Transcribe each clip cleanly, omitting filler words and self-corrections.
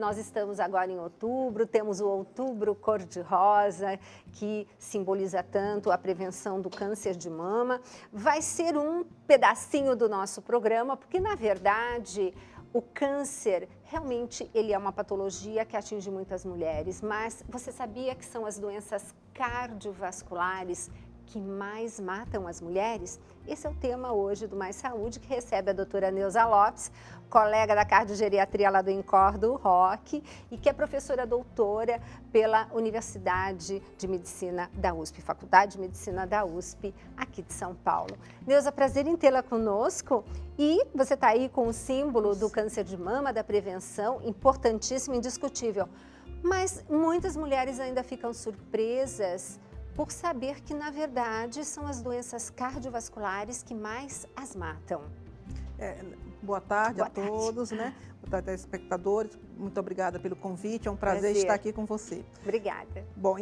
Nós estamos agora em outubro, temos o Outubro Cor-de-Rosa, que simboliza tanto a prevenção do câncer de mama. Vai ser um pedacinho do nosso programa, porque, na verdade, o câncer, realmente, ele é uma patologia que atinge muitas mulheres, mas você sabia que são as doenças cardiovasculares que mais matam as mulheres? Esse é o tema hoje do Mais Saúde, que recebe a doutora Neuza Lopes, colega da cardiogeriatria lá do INCOR do ROC, e que é professora doutora pela Universidade de Medicina da USP, Faculdade de Medicina da USP, aqui de São Paulo. Neuza, prazer em tê-la conosco. E você está aí com o símbolo do câncer de mama, da prevenção, importantíssimo, indiscutível. Mas muitas mulheres ainda ficam surpresas por saber que, na verdade, são as doenças cardiovasculares que mais as matam. Boa tarde a todos, né? Boa tarde, telespectadores. Muito obrigada pelo convite, é um prazer estar aqui com você. Obrigada. Bom,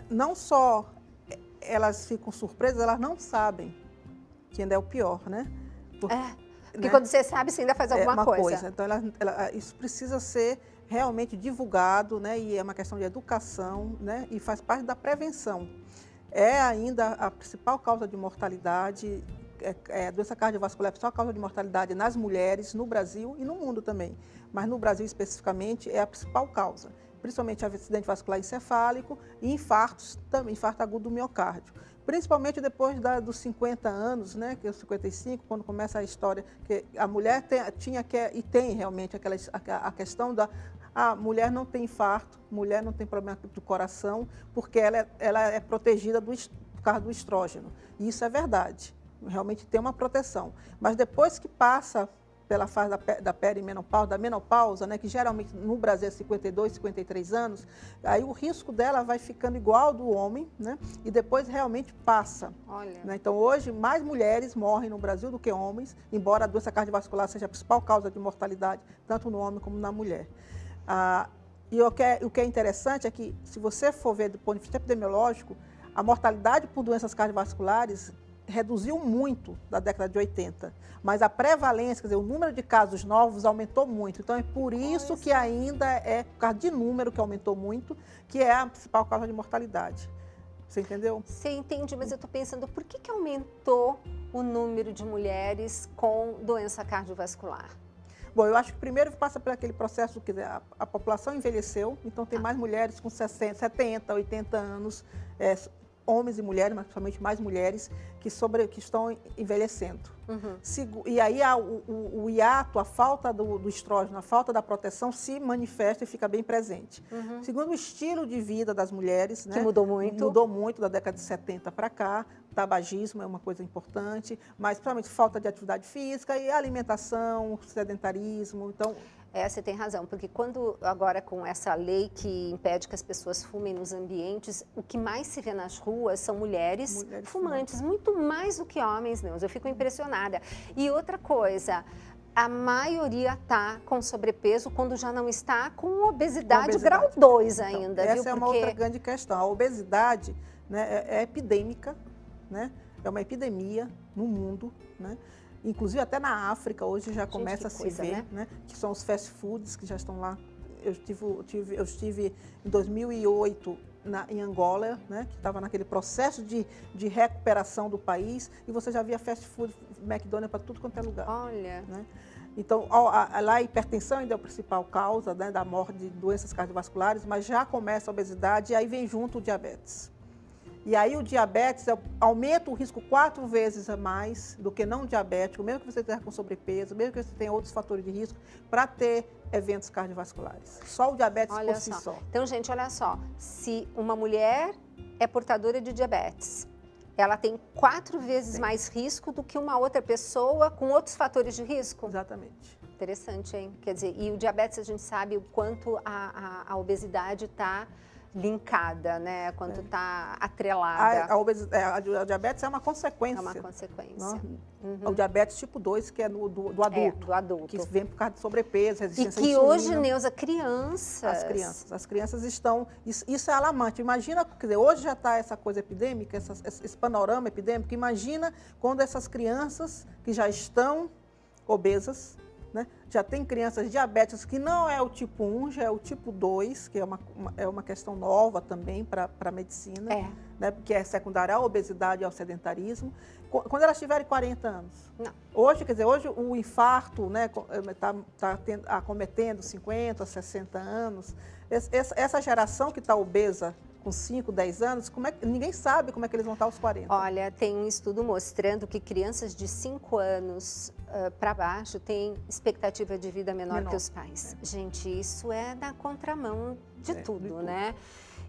não só elas ficam surpresas, elas não sabem, que ainda é o pior, né? Porque quando você sabe, você ainda faz alguma coisa. Então, isso precisa ser realmente divulgado, né? E é uma questão de educação, né? E faz parte da prevenção. É ainda a principal causa de mortalidade, a doença cardiovascular é a principal causa de mortalidade nas mulheres, no Brasil e no mundo também. Mas no Brasil especificamente é a principal causa, principalmente acidente vascular encefálico e infartos, também infarto agudo do miocárdio. Principalmente depois dos 50 anos, né, que é os 55, quando começa a história, que a mulher e tem realmente a questão da... A mulher não tem infarto, mulher não tem problema do coração, porque ela é protegida por causa do estrógeno. E isso é verdade, realmente tem uma proteção. Mas depois que passa pela fase da perimenopausa, da menopausa, né, que geralmente no Brasil é 52, 53 anos, aí o risco dela vai ficando igual ao do homem, né, e depois realmente passa. Olha. Né? Então, hoje, mais mulheres morrem no Brasil do que homens, embora a doença cardiovascular seja a principal causa de mortalidade, tanto no homem como na mulher. E o que é interessante é que, se você for ver do ponto de vista epidemiológico, a mortalidade por doenças cardiovasculares reduziu muito da década de 80, mas a prevalência, quer dizer, o número de casos novos aumentou muito. Então, é por isso que ainda por causa de número que aumentou muito, que é a principal causa de mortalidade. Você entendeu? Você entende, mas eu estou pensando, por que aumentou o número de mulheres com doença cardiovascular? Bom, eu acho que primeiro passa por aquele processo que a população envelheceu, então tem mais mulheres com 60, 70, 80 anos, homens e mulheres, mas principalmente mais mulheres, que estão envelhecendo. Uhum. E aí o hiato, a falta do estrógeno, a falta da proteção se manifesta e fica bem presente. Uhum. Segundo, o estilo de vida das mulheres, que mudou muito. Mudou muito da década de 70 para cá. Tabagismo é uma coisa importante, mas principalmente falta de atividade física e alimentação, sedentarismo. Então, você tem razão, porque agora com essa lei que impede que as pessoas fumem nos ambientes, o que mais se vê nas ruas são mulheres fumantes, muito mais do que homens, não. Eu fico impressionada. E outra coisa, a maioria está com sobrepeso quando já não está com obesidade grau 2 ainda. Então, essa é uma outra grande questão. A obesidade, né, é epidêmica, né? É uma epidemia no mundo, né? Inclusive até na África hoje já começa a se ver, né? Que são os fast foods que já estão lá. Eu estive em 2008 em Angola, né? Que estava naquele processo de recuperação do país, e você já via fast food, McDonald's para tudo quanto é lugar. Olha. Né? Então, lá a hipertensão ainda é a principal causa, né, da morte de doenças cardiovasculares, mas já começa a obesidade e aí vem junto o diabetes. E aí o diabetes aumenta o risco 4 vezes a mais do que não diabético, mesmo que você esteja com sobrepeso, mesmo que você tenha outros fatores de risco, para ter eventos cardiovasculares. Só o diabetes por si só. Então, gente, olha só, se uma mulher é portadora de diabetes, ela tem 4 vezes mais risco do que uma outra pessoa com outros fatores de risco? Exatamente. Interessante, hein? Quer dizer, e o diabetes, a gente sabe o quanto a obesidade está linkada, né? Quanto está atrelada. A diabetes é uma consequência. É uma consequência. Uhum. O diabetes tipo 2, que é do adulto. Do adulto. Que vem por causa de sobrepeso, resistência à insulina. E que hoje, Neuza, As crianças estão... Isso é alarmante. Imagina, quer dizer, hoje já está essa coisa epidêmica, esse panorama epidêmico. Imagina quando essas crianças que já estão obesas, né? Já tem crianças diabéticas que não é o tipo 1, já é o tipo 2, que é uma questão nova também para a medicina, né? Porque é secundária à obesidade e ao sedentarismo. Quando elas tiverem 40 anos. Não. Hoje, quer dizer, hoje o infarto, né, tá acometendo 50, 60 anos. Essa geração que está obesa com 5, 10 anos, ninguém sabe como é que eles vão estar aos 40. Olha, tem um estudo mostrando que crianças de 5 anos para baixo têm expectativa de vida menor que os pais. Gente, isso é na contramão de tudo, né?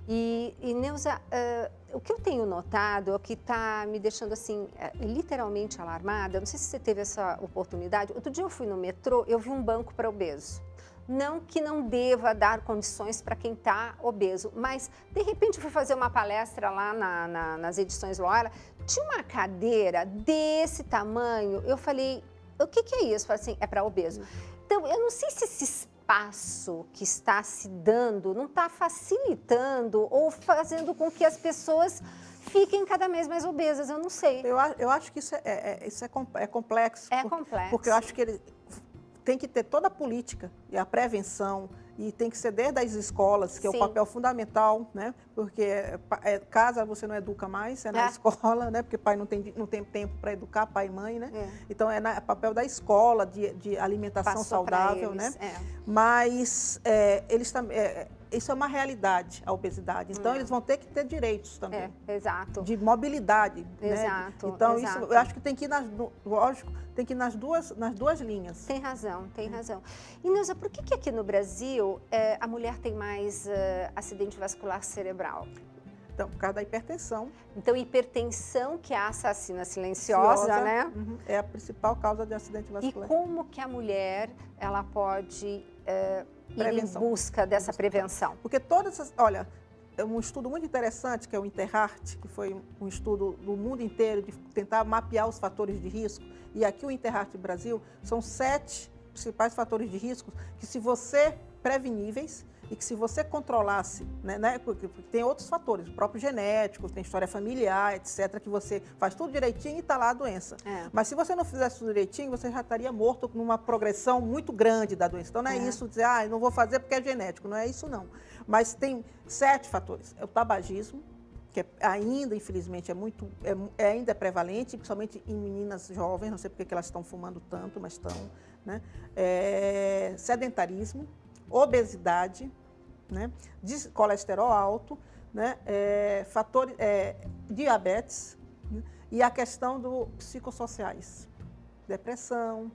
E Neuza, o que eu tenho notado, o que está me deixando assim, literalmente alarmada, não sei se você teve essa oportunidade, outro dia eu fui no metrô, eu vi um banco para obeso. Não que não deva dar condições para quem está obeso, mas de repente eu fui fazer uma palestra lá nas edições Loara, tinha uma cadeira desse tamanho, eu falei, o que é isso? Eu falei assim, é para obeso. Então, eu não sei se esse espaço que está se dando não está facilitando ou fazendo com que as pessoas fiquem cada vez mais obesas, eu não sei. Eu acho que isso é complexo. Complexo. Porque eu acho que ele tem que ter toda a política e a prevenção, e tem que ser desde as escolas, que é o papel fundamental, né? Porque casa você não educa mais, é na escola, né? Porque pai não tem tempo para educar, pai e mãe, né? Então é papel da escola, de alimentação Passou saudável, eles, né? Mas eles também... isso é uma realidade, a obesidade. Então, eles vão ter que ter direitos também. Exato. De mobilidade. Exato. Né? Então, exato. Isso, eu acho que tem que ir tem que ir nas duas linhas. Tem razão, tem razão. E, Neuza, por que aqui no Brasil a mulher tem mais acidente vascular cerebral? Então, por causa da hipertensão. Então, hipertensão, que é a assassina silenciosa, né? É a principal causa de acidente vascular. E como que a mulher, ela pode ir em busca dessa prevenção? Porque todas essas... Olha, é um estudo muito interessante, que é o Interheart, que foi um estudo do mundo inteiro de tentar mapear os fatores de risco. E aqui o Interheart Brasil são 7 principais fatores de risco que, se você preveníveis, e que se você controlasse, né, porque tem outros fatores, o próprio genético, tem história familiar, etc., que você faz tudo direitinho e está lá a doença. Mas se você não fizesse tudo direitinho, você já estaria morto numa progressão muito grande da doença. Então não é isso dizer, não vou fazer porque é genético, não é isso não. Mas tem 7 fatores. É o tabagismo, que ainda, infelizmente, ainda é prevalente, principalmente em meninas jovens, não sei porque que elas estão fumando tanto, mas estão, né? Sedentarismo, obesidade, né? Colesterol alto, né? Diabetes, né? E a questão dos psicossociais, depressão,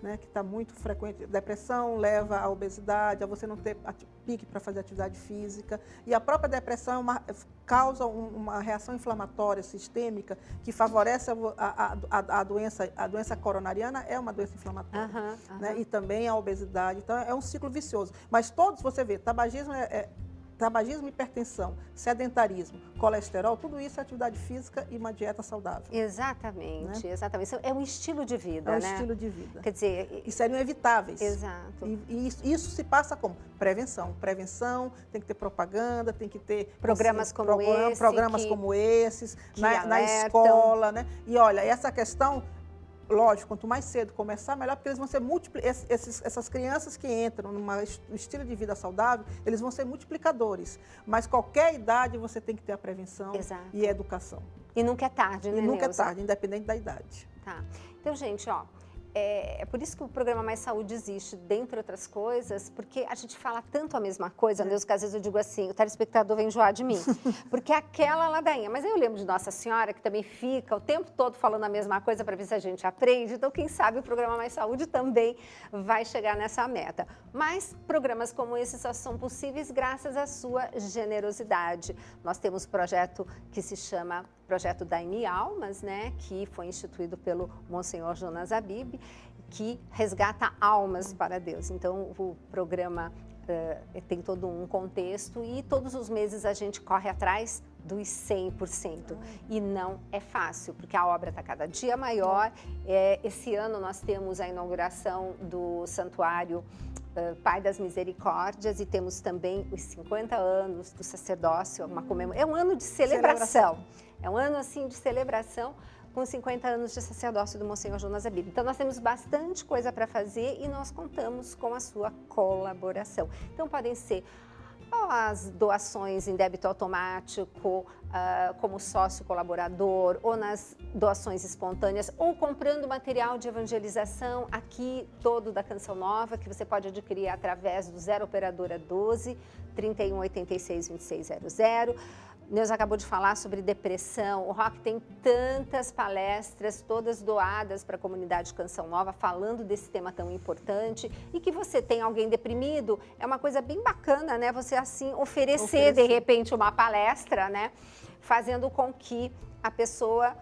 né? Que está muito frequente. Depressão leva à obesidade, a você não ter pique para fazer atividade física, e a própria depressão causa uma reação inflamatória sistêmica que favorece a doença coronariana, é uma doença inflamatória, né? E também a obesidade, então é um ciclo vicioso. Mas todos, você vê, tabagismo, hipertensão, sedentarismo, colesterol, tudo isso é atividade física e uma dieta saudável. Exatamente, né? Exatamente. Isso é um estilo de vida, né? É um estilo de vida. Quer dizer... E seriam evitáveis. Exato. E isso se passa como? Prevenção. Prevenção, tem que ter propaganda, tem que ter... Programas como esses, na escola, né? E olha, essa questão... Lógico, quanto mais cedo começar, melhor, porque eles vão ser essas crianças que entram num estilo de vida saudável, eles vão ser multiplicadores. Mas qualquer idade você tem que ter a prevenção e a educação. E nunca é tarde, né, E nunca Neuza? é tarde, independente da idade. Tá. Então, gente, ó, é por isso que o programa Mais Saúde existe, dentre outras coisas, porque a gente fala tanto a mesma coisa, Neuza, que às vezes eu digo assim, o telespectador vem enjoar de mim, porque é aquela ladainha. Mas eu lembro de Nossa Senhora, que também fica o tempo todo falando a mesma coisa para ver se a gente aprende. Então, quem sabe o programa Mais Saúde também vai chegar nessa meta. Mas programas como esse só são possíveis graças à sua generosidade. Nós temos um projeto que se chama Projeto Dai-me Almas, né, que foi instituído pelo Monsenhor Jonas Habib, que resgata almas para Deus. Então, o programa tem todo um contexto e todos os meses a gente corre atrás dos 100%. E não é fácil, porque a obra está cada dia maior. Esse ano nós temos a inauguração do Santuário Pai das Misericórdias e temos também os 50 anos do sacerdócio, é um ano de celebração. É um ano assim de celebração com 50 anos de sacerdócio do Monsenhor Jonas Abib. Então, nós temos bastante coisa para fazer e nós contamos com a sua colaboração. Então, podem ser as doações em débito automático, como sócio colaborador, ou nas doações espontâneas, ou comprando material de evangelização aqui todo da Canção Nova, que você pode adquirir através do 0 Operadora 12 31 86 2600. Neuza acabou de falar sobre depressão. O Rock tem tantas palestras, todas doadas para a comunidade Canção Nova, falando desse tema tão importante. E que você tem alguém deprimido, é uma coisa bem bacana, né? Você, assim, oferecer de repente, uma palestra, né? Fazendo com que a pessoa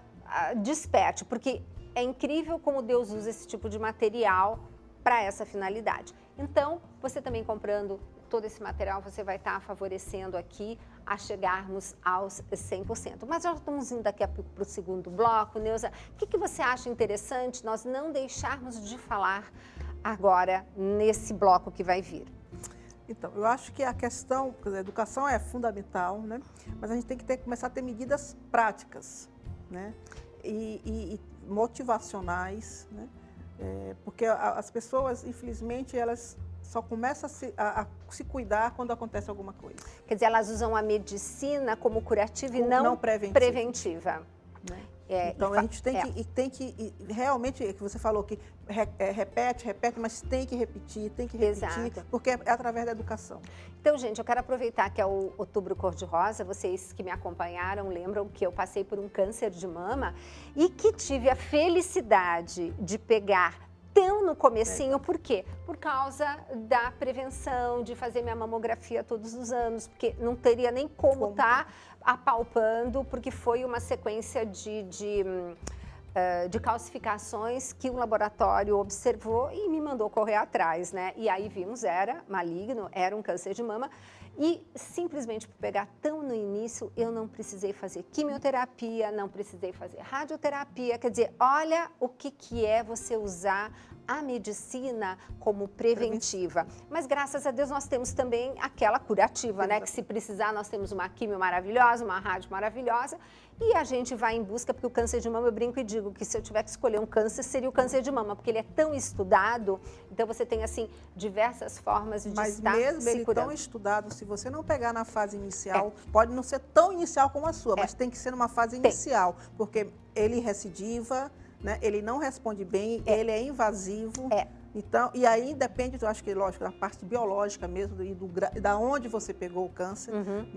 desperte. Porque é incrível como Deus usa esse tipo de material para essa finalidade. Então, você também comprando todo esse material, você vai estar favorecendo aqui a chegarmos aos 100%. Mas já estamos indo daqui para o segundo bloco. Neuza, o que você acha interessante nós não deixarmos de falar agora nesse bloco que vai vir? Então, eu acho que a questão, a educação é fundamental, né? Mas a gente tem que começar a ter medidas práticas, né? E motivacionais, né? Porque as pessoas, infelizmente, elas só começam a se cuidar quando acontece alguma coisa. Quer dizer, elas usam a medicina como curativa e não preventiva. Né? Então, a gente tem que realmente, que você falou que repete, mas tem que repetir, Exato. Porque é através da educação. Então, gente, eu quero aproveitar que é o Outubro Cor-de-Rosa. Vocês que me acompanharam lembram que eu passei por um câncer de mama e que tive a felicidade de pegar tão no comecinho, por quê? Por causa da prevenção, de fazer minha mamografia todos os anos, porque não teria nem como estar apalpando, porque foi uma sequência de calcificações que o laboratório observou e me mandou correr atrás, né? E aí vimos, era maligno, era um câncer de mama. E simplesmente por pegar tão no início, eu não precisei fazer quimioterapia, não precisei fazer radioterapia. Quer dizer, olha o que é você usar a medicina como preventiva. Mas graças a Deus nós temos também aquela curativa, né? Que se precisar nós temos uma quimio maravilhosa, uma rádio maravilhosa. E a gente vai em busca, porque o câncer de mama, eu brinco e digo que se eu tiver que escolher um câncer, seria o câncer de mama, porque ele é tão estudado, então você tem, assim, diversas formas de estar se curando. Mas mesmo ele tão estudado, se você não pegar na fase inicial, pode não ser tão inicial como a sua, mas tem que ser numa fase inicial, porque ele recidiva, né? Ele não responde bem, ele é invasivo. Então, e aí depende, eu acho que, lógico, da parte biológica mesmo, e da onde você pegou o câncer.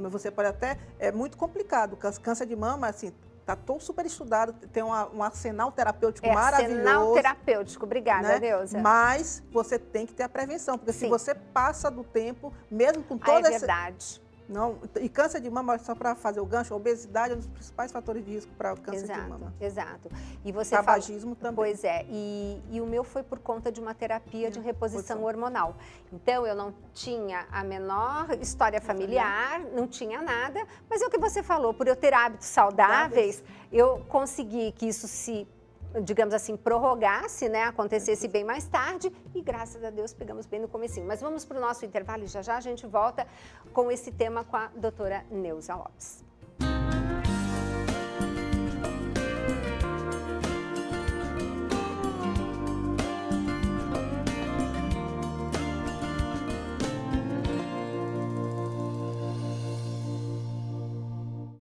Você pode até, é muito complicado, câncer de mama, assim, está todo super estudado, tem um arsenal terapêutico maravilhoso. Arsenal terapêutico, obrigada, né? Neuza. Mas você tem que ter a prevenção, porque se você passa do tempo, mesmo com toda essa... É verdade. Não, e câncer de mama, só para fazer o gancho, a obesidade é um dos principais fatores de risco para o câncer de mama. Exato. E você tabagismo também. Pois é, e o meu foi por conta de uma terapia de reposição hormonal. Então, eu não tinha a menor história familiar, não tinha nada, mas é o que você falou, por eu ter hábitos saudáveis, eu consegui que isso se, digamos assim, prorrogasse, né, acontecesse bem mais tarde e graças a Deus pegamos bem no comecinho. Mas vamos para o nosso intervalo e já já a gente volta com esse tema com a doutora Neuza Lopes.